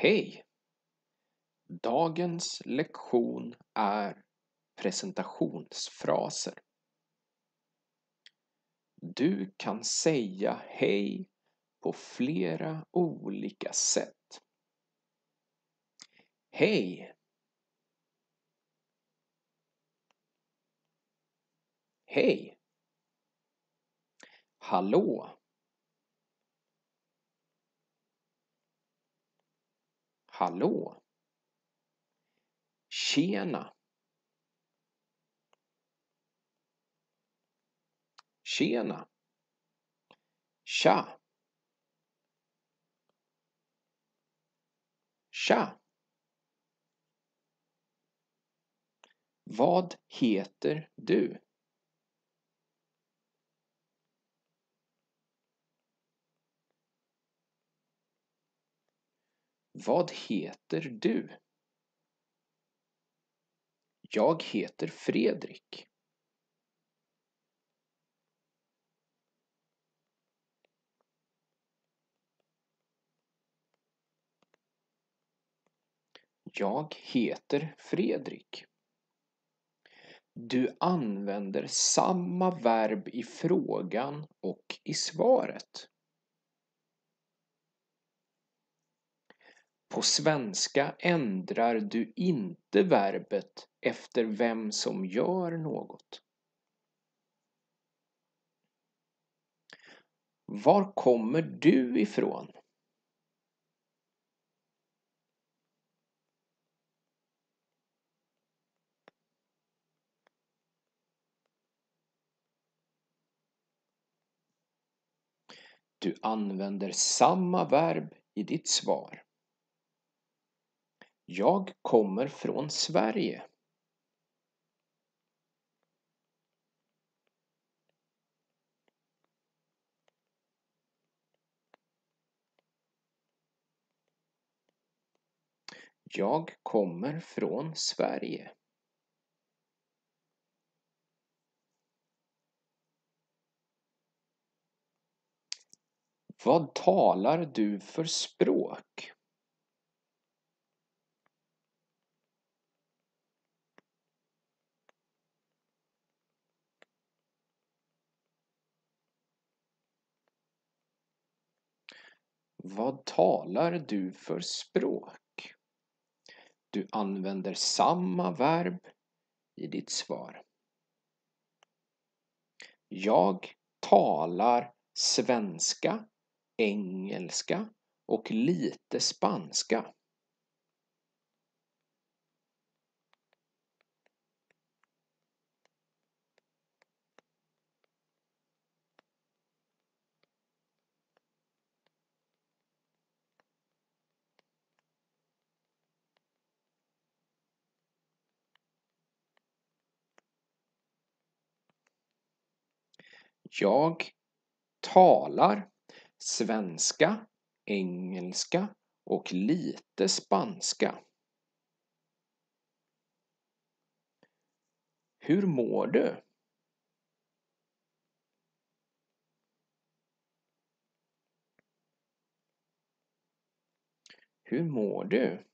Hej! Dagens lektion är presentationsfraser. Du kan säga hej på flera olika sätt. Hej! Hej! Hallå! Hallå! Tjena! Tjena! Tja! Tja! Vad heter du? Vad heter du? Jag heter Fredrik. Jag heter Fredrik. Du använder samma verb i frågan och i svaret. På svenska ändrar du inte verbet efter vem som gör något. Var kommer du ifrån? Du använder samma verb i ditt svar. Jag kommer från Sverige. Jag kommer från Sverige. Vad talar du för språk? Vad talar du för språk? Du använder samma verb i ditt svar. Jag talar svenska, engelska och lite spanska. Jag talar svenska, engelska och lite spanska. Hur mår du? Hur mår du?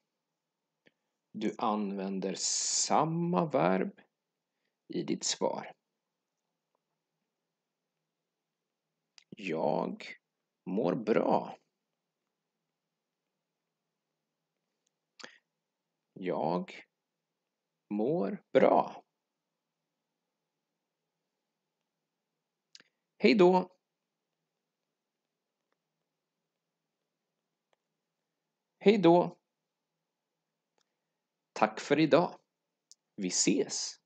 Du använder samma verb i ditt svar. Jag mår bra. Jag mår bra. Hej då! Hej då! Tack för idag. Vi ses!